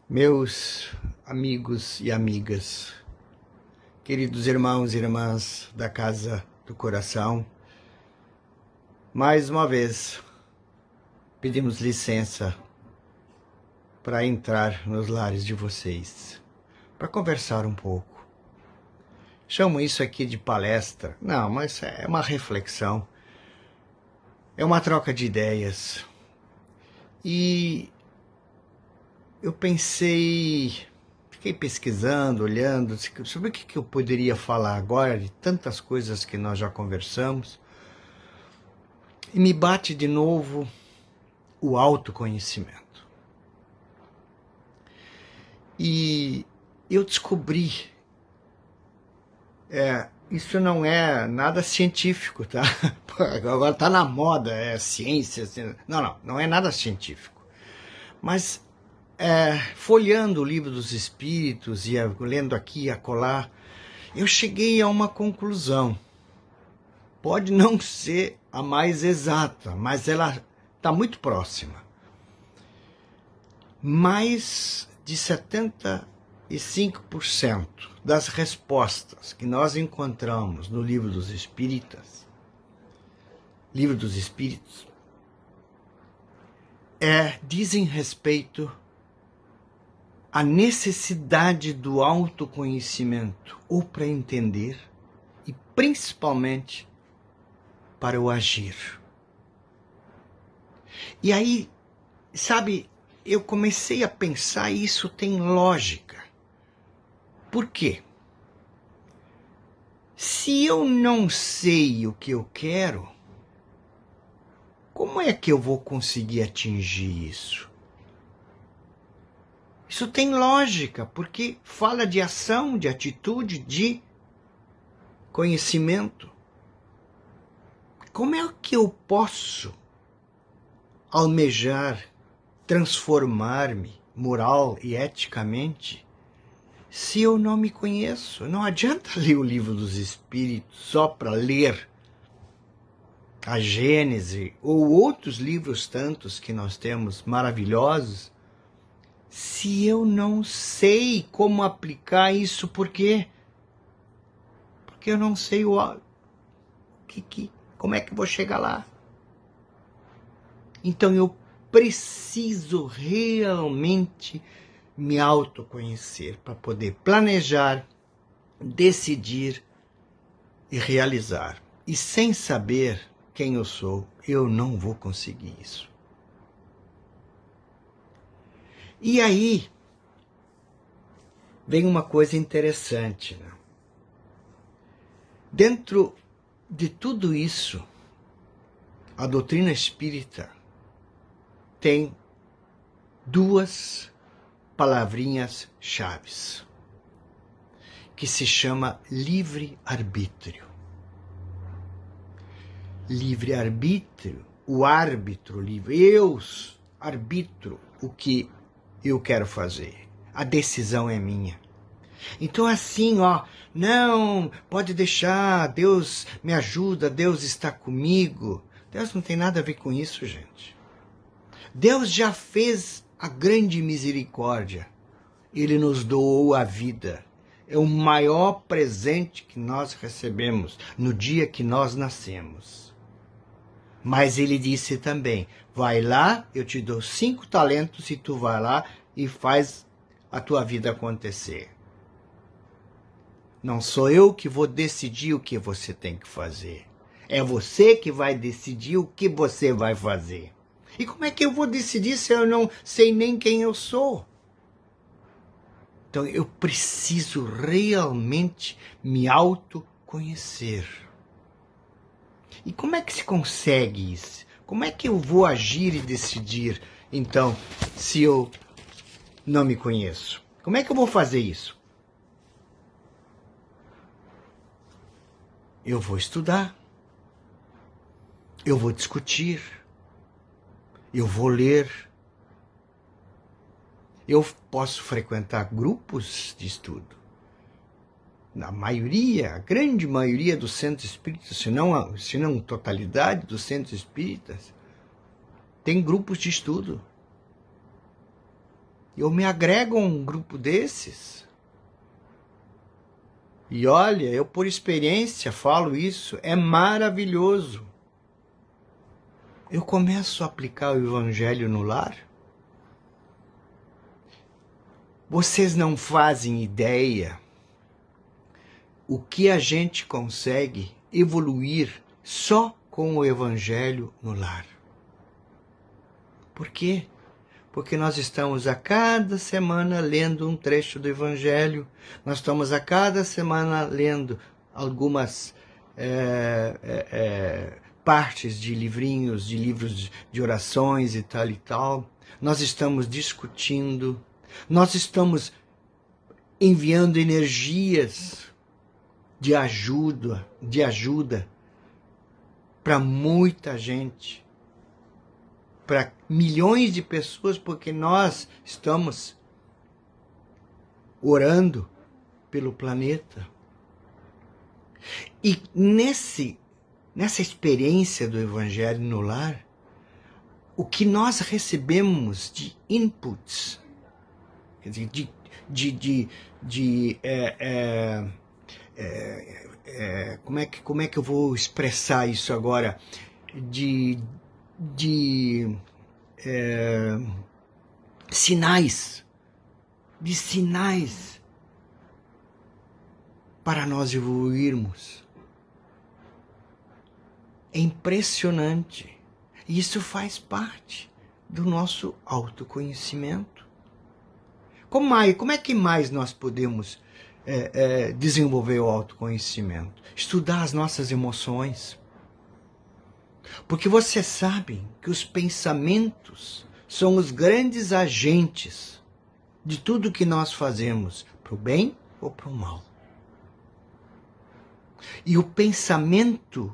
Meus amigos e amigas, queridos irmãos e irmãs da Casa do Coração, mais uma vez pedimos licença para entrar nos lares de vocês, para conversar um pouco. Chamo isso aqui de palestra. Não, mas é uma reflexão, é uma troca de ideias. E eu fiquei pesquisando, olhando, sobre o que eu poderia falar agora, de tantas coisas que nós já conversamos, e me bate de novo o autoconhecimento. E eu descobri, isso não é nada científico, tá? Agora está na moda, é ciência, não é nada científico. Mas folheando o Livro dos Espíritos e lendo aqui e acolá, eu cheguei a uma conclusão. Pode não ser a mais exata, mas ela está muito próxima. Mais de 75% das respostas que nós encontramos no Livro dos Espíritos, dizem respeito à necessidade do autoconhecimento, ou para entender, e principalmente para o agir. E aí, sabe, eu comecei a pensar, e isso tem lógica. Por quê? Se eu não sei o que eu quero, como é que eu vou conseguir atingir isso? Isso tem lógica, porque fala de ação, de atitude, de conhecimento. Como é que eu posso almejar, transformar-me moral e eticamente se eu não me conheço? Não adianta ler o Livro dos Espíritos só para ler a Gênese ou outros livros tantos que nós temos maravilhosos, se eu não sei como aplicar isso. Por quê? Porque eu não sei como é que eu vou chegar lá. Então eu preciso realmente me autoconhecer para poder planejar, decidir e realizar. E sem saber quem eu sou, eu não vou conseguir isso. E aí vem uma coisa interessante, né? Dentro de tudo isso, a doutrina espírita tem duas palavrinhas chaves, que se chama livre-arbítrio. Livre-arbítrio, o árbitro livre, eu arbitro o que eu quero fazer. A decisão é minha. Então assim, não, pode deixar, Deus me ajuda, Deus está comigo. Deus não tem nada a ver com isso, gente. Deus já fez a grande misericórdia. Ele nos doou a vida. É o maior presente que nós recebemos no dia que nós nascemos. Mas ele disse também, vai lá, eu te dou 5 talentos e tu vai lá e faz a tua vida acontecer. Não sou eu que vou decidir o que você tem que fazer. É você que vai decidir o que você vai fazer. E como é que eu vou decidir se eu não sei nem quem eu sou? Então eu preciso realmente me autoconhecer. E como é que se consegue isso? Como é que eu vou agir e decidir, então, se eu não me conheço? Como é que eu vou fazer isso? Eu vou estudar. Eu vou discutir. Eu vou ler. Eu posso frequentar grupos de estudo. Na maioria, a grande maioria dos centros espíritas, se não totalidade dos centros espíritas, tem grupos de estudo. Eu me agrego a um grupo desses. E olha, eu por experiência falo isso, é maravilhoso. Eu começo a aplicar o Evangelho no lar. Vocês não fazem ideia o que a gente consegue evoluir só com o Evangelho no lar. Por quê? Porque nós estamos a cada semana lendo um trecho do Evangelho, nós estamos a cada semana lendo algumas partes de livrinhos, de livros de orações e tal, nós estamos discutindo, nós estamos enviando energias de ajuda para muita gente, para milhões de pessoas, porque nós estamos orando pelo planeta. E nessa experiência do Evangelho no lar, o que nós recebemos de inputs, quer dizer, como é que eu vou expressar isso agora? Sinais para nós evoluirmos. É impressionante. E isso faz parte do nosso autoconhecimento. Como é que mais nós podemos desenvolver o autoconhecimento? Estudar as nossas emoções. Porque vocês sabem que os pensamentos são os grandes agentes de tudo que nós fazemos, para o bem ou para o mal. E o pensamento,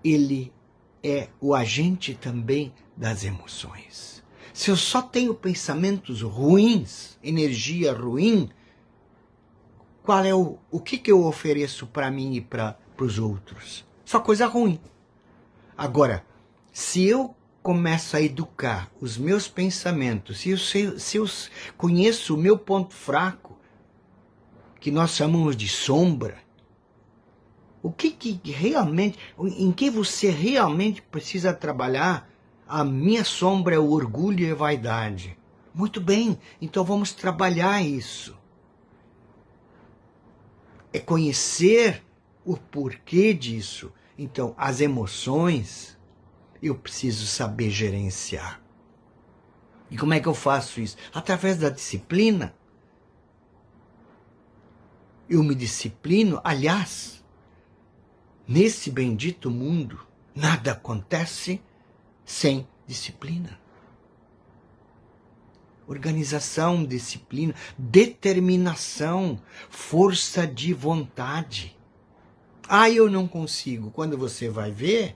ele é o agente também das emoções. Se eu só tenho pensamentos ruins, energia ruim, qual é o que eu ofereço para mim e para os outros? Só coisa ruim. Agora, se eu começo a educar os meus pensamentos, se eu conheço o meu ponto fraco, que nós chamamos de sombra, o que realmente, em que você realmente precisa trabalhar? A minha sombra é o orgulho e a vaidade. Muito bem, então vamos trabalhar isso. É conhecer o porquê disso. Então, as emoções, eu preciso saber gerenciar. E como é que eu faço isso? Através da disciplina. Eu me disciplino, aliás, nesse bendito mundo, nada acontece sem disciplina. Organização, disciplina, determinação, força de vontade. Ah, eu não consigo. Quando você vai ver,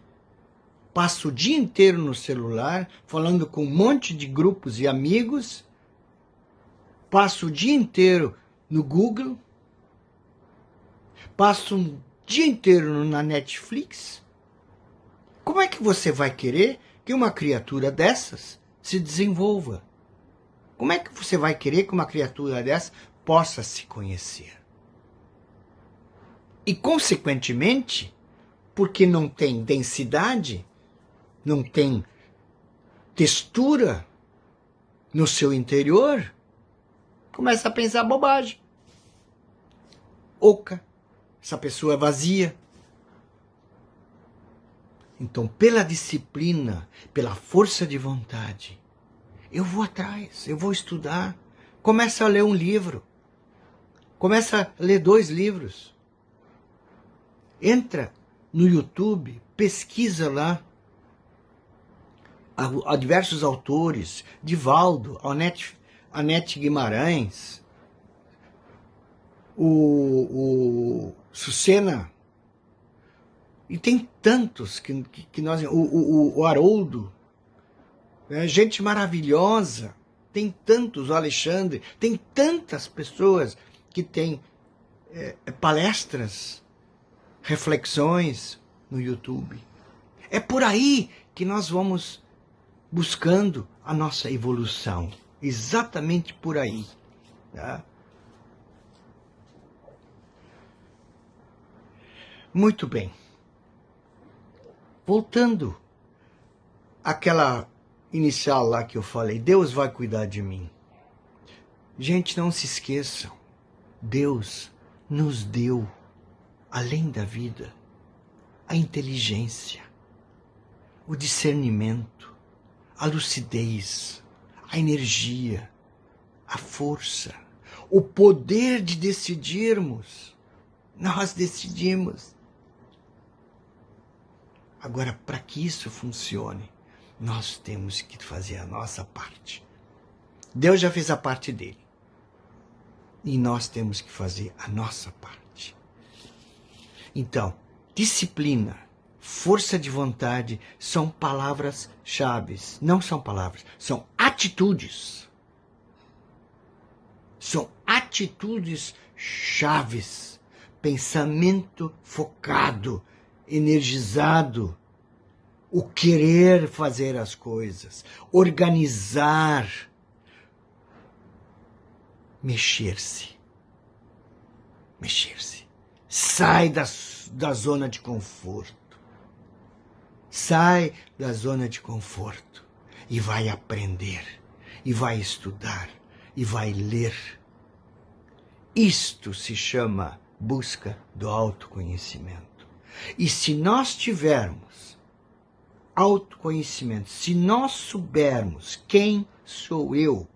passa o dia inteiro no celular, falando com um monte de grupos e amigos, passa o dia inteiro no Google, passa um dia inteiro na Netflix. Como é que você vai querer que uma criatura dessas se desenvolva? Como é que você vai querer que uma criatura dessa possa se conhecer? E, consequentemente, porque não tem densidade, não tem textura no seu interior, começa a pensar bobagem. Oca, essa pessoa é vazia. Então, pela disciplina, pela força de vontade, eu vou atrás, eu vou estudar. Começa a ler um livro. Começa a ler 2 livros. Entra no YouTube, pesquisa lá a diversos autores, Divaldo, Anete Guimarães, o Sucena, e tem tantos que nós, o Haroldo, gente maravilhosa, tem tantos, o Alexandre, tem tantas pessoas que têm palestras, reflexões no YouTube. É por aí que nós vamos buscando a nossa evolução. exatamente por aí. Tá? Muito bem. Voltando àquela inicial lá que eu falei, Deus vai cuidar de mim. Gente, não se esqueçam, Deus nos deu, além da vida, a inteligência, o discernimento, a lucidez, a energia, a força, o poder de decidirmos. Nós decidimos. Agora, para que isso funcione, nós temos que fazer a nossa parte. Deus já fez a parte dele. E nós temos que fazer a nossa parte. Então, disciplina, força de vontade são palavras-chave. Não são palavras, são atitudes. São atitudes chaves. Pensamento focado, energizado, o querer fazer as coisas, organizar, mexer-se. Mexer-se. Sai da zona de conforto. Sai da zona de conforto e vai aprender, e vai estudar, e vai ler. Isto se chama busca do autoconhecimento. E se nós tivermos autoconhecimento, se nós soubermos quem sou eu,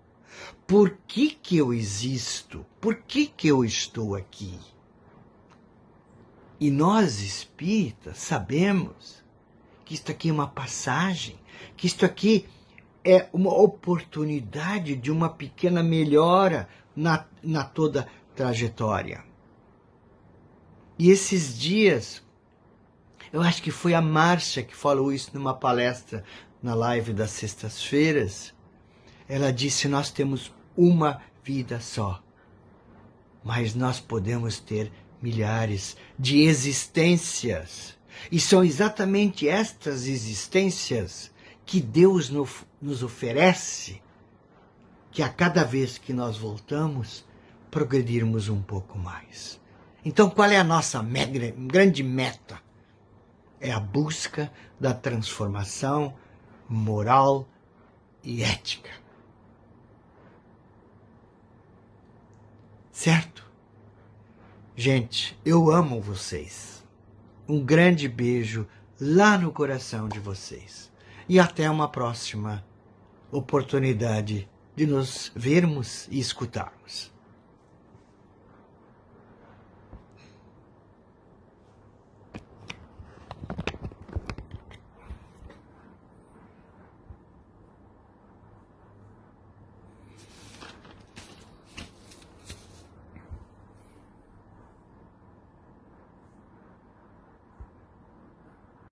por que eu existo, por que eu estou aqui, e nós espíritas sabemos que isto aqui é uma passagem, que isto aqui é uma oportunidade de uma pequena melhora na toda trajetória. E esses dias, eu acho que foi a Márcia que falou isso numa palestra na live das sextas-feiras. Ela disse, nós temos uma vida só, mas nós podemos ter milhares de existências. E são exatamente estas existências que Deus nos oferece, que a cada vez que nós voltamos, progredirmos um pouco mais. Então, qual é a nossa grande meta? É a busca da transformação moral e ética. Certo? Gente, eu amo vocês. Um grande beijo lá no coração de vocês. E até uma próxima oportunidade de nos vermos e escutarmos.